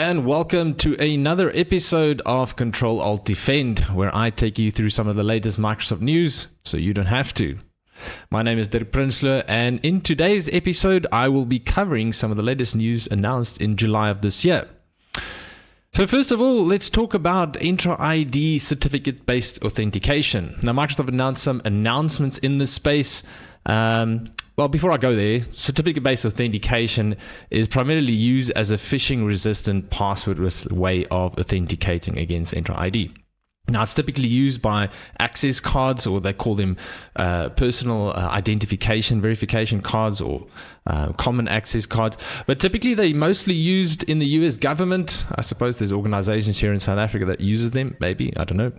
and welcome to another episode of Ctrl Alt Defend, where I take you through some of the latest Microsoft news so you don't have to. My name is Dirk Prinsloo, and in today's episode I will be covering some of the latest news announced in July of this year. So first of all, let's talk about Entra ID certificate-based authentication. Now, Microsoft announced some announcements in this space. Well, before I go there, certificate-based authentication is primarily used as a phishing-resistant, passwordless way of authenticating against Entra ID. Now, it's typically used by access cards, or they call them personal identification verification cards, or common access cards. But typically, they're mostly used in the US government. I suppose there's organizations here in South Africa that uses them, maybe, I don't know.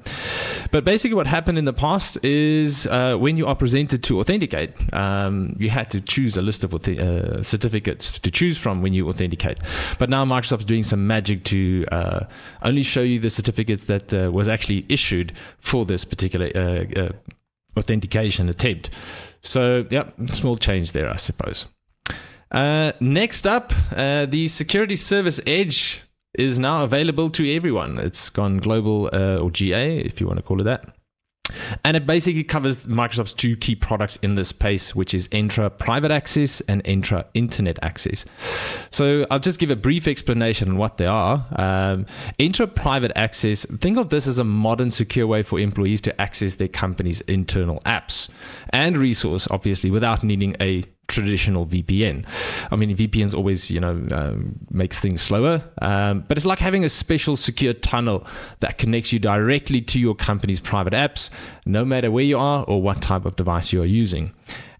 But basically what happened in the past is when you are presented to authenticate, you had to choose a list of certificates to choose from when you authenticate. But now Microsoft's doing some magic to only show you the certificates that was actually issued for this particular authentication attempt. So, yeah, small change there, I suppose. Next up, the Security Service Edge is now available to everyone. It's gone global, or GA, if you want to call it that. And it basically covers Microsoft's two key products in this space, which is Entra Private Access and Entra Internet Access. So I'll just give a brief explanation on what they are. Entra Private Access, think of this as a modern, secure way for employees to access their company's internal apps and resource, obviously, without needing a traditional VPN. I mean, VPNs always, makes things slower, but it's like having a special secure tunnel that connects you directly to your company's private apps, no matter where you are or what type of device you are using.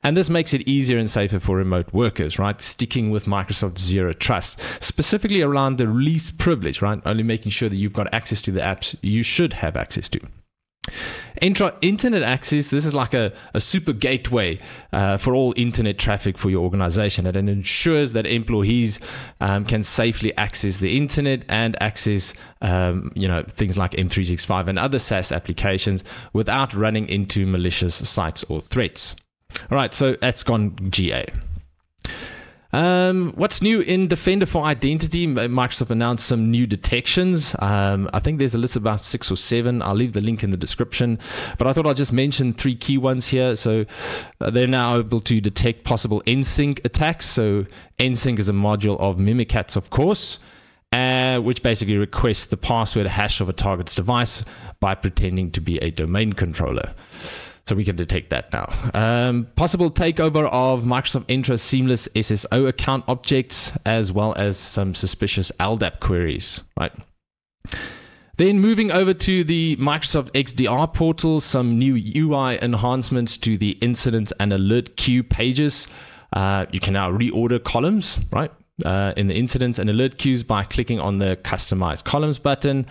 And this makes it easier and safer for remote workers, right? Sticking with Microsoft's Zero Trust, specifically around the least privilege, right? Only making sure that you've got access to the apps you should have access to. Entra Internet Access, this is like a super gateway for all internet traffic for your organization, and it ensures that employees can safely access the internet and access things like M365 and other SaaS applications without running into malicious sites or threats. All right, so that's gone GA. What's new in Defender for Identity? Microsoft announced some new detections. I think there's a list of about 6 or 7. I'll leave the link in the description, but I thought I'll just mention 3 key ones here. So they're now able to detect possible NSYNC attacks. So NSYNC is a module of Mimikatz, of course, which basically requests the password hash of a target's device by pretending to be a domain controller. So we can detect that now. Possible takeover of Microsoft Entra Seamless SSO account objects, as well as some suspicious LDAP queries, right? Then moving over to the Microsoft XDR portal, some new UI enhancements to the incident and alert queue pages. You can now reorder columns, right? In the incidents and alert queues by clicking on the customize columns button.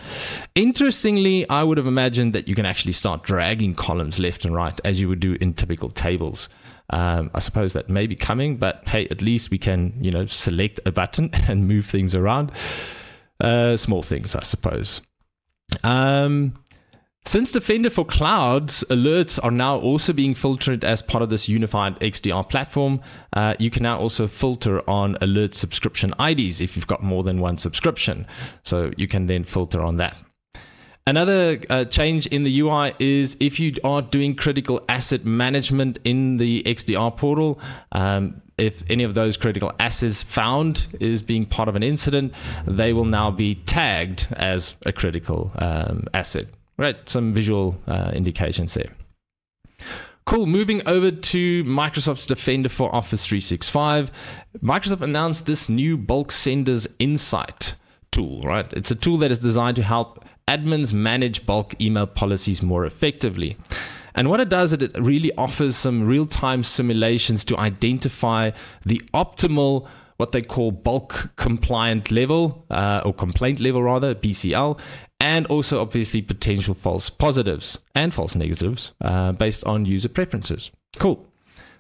Interestingly, I would have imagined that you can actually start dragging columns left and right as you would do in typical tables. I suppose that may be coming, but hey, at least we can, select a button and move things around. Small things, I suppose. Since Defender for Clouds alerts are now also being filtered as part of this unified XDR platform, you can now also filter on alert subscription IDs if you've got more than one subscription. So you can then filter on that. Another change in the UI is if you are doing critical asset management in the XDR portal, if any of those critical assets found is being part of an incident, they will now be tagged as a critical asset. Right, some visual indications there. Cool, moving over to Microsoft's Defender for Office 365. Microsoft announced this new bulk senders insight tool, right? It's a tool that is designed to help admins manage bulk email policies more effectively. And what it does is it really offers some real-time simulations to identify the optimal, what they call bulk compliant level, or complaint level rather, BCL, and also obviously potential false positives and false negatives based on user preferences. Cool.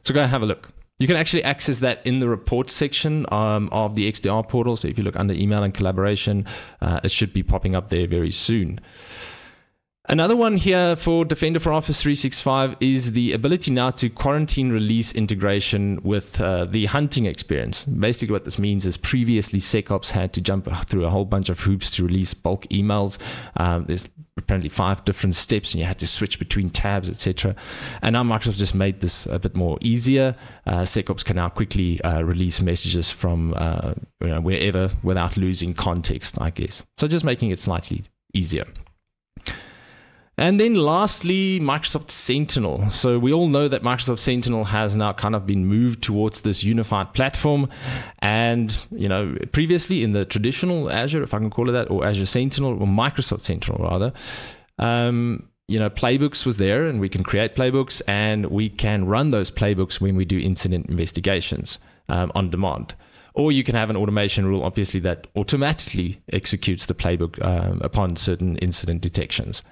So go have a look. You can actually access that in the report section of the XDR portal. So if you look under email and collaboration, it should be popping up there very soon. Another one here for Defender for Office 365 is the ability now to quarantine release integration with the hunting experience. Basically what this means is previously SecOps had to jump through a whole bunch of hoops to release bulk emails. There's apparently 5 different steps and you had to switch between tabs, etc. And now Microsoft just made this a bit more easier. SecOps can now quickly release messages from wherever without losing context, I guess. So just making it slightly easier. And then lastly, Microsoft Sentinel. So we all know that Microsoft Sentinel has now kind of been moved towards this unified platform. And, previously in the traditional Azure, if I can call it that, or Azure Sentinel, or Microsoft Sentinel rather, playbooks was there, and we can create playbooks, and we can run those playbooks when we do incident investigations on demand. Or you can have an automation rule, obviously, that automatically executes the playbook upon certain incident detections.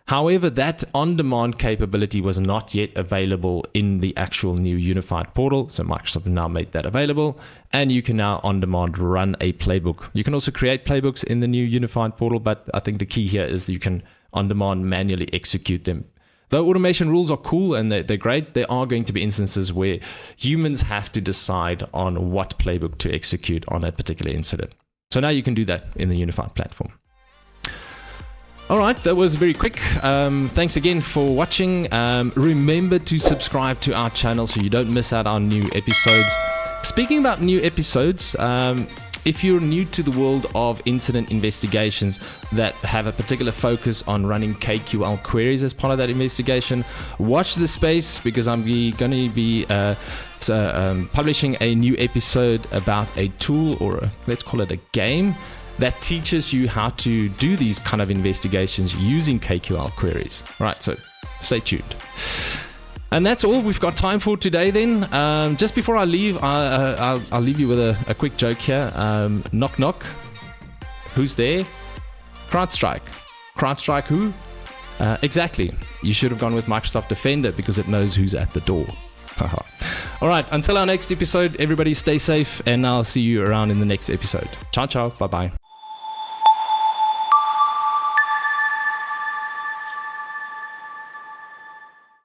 However, that on-demand capability was not yet available in the actual new unified portal. So Microsoft now made that available, and you can now on-demand run a playbook. You can also create playbooks in the new unified portal, but I think the key here is that you can on-demand manually execute them. Though automation rules are cool and they're great, there are going to be instances where humans have to decide on what playbook to execute on a particular incident. So now you can do that in the unified platform. All right, that was very quick. Thanks again for watching. Remember to subscribe to our channel so you don't miss out on new episodes. Speaking about new episodes, if you're new to the world of incident investigations that have a particular focus on running KQL queries as part of that investigation, watch the space, because I'm going to be publishing a new episode about a tool, or let's call it a game, that teaches you how to do these kind of investigations using KQL queries. Right, so stay tuned. And that's all we've got time for today then. Just before I leave, I'll leave you with a quick joke here. Knock knock. Who's there? CrowdStrike. CrowdStrike who? Exactly. You should have gone with Microsoft Defender because it knows who's at the door. All right, until our next episode, everybody stay safe, and I'll see you around in the next episode. Ciao, ciao. Bye-bye.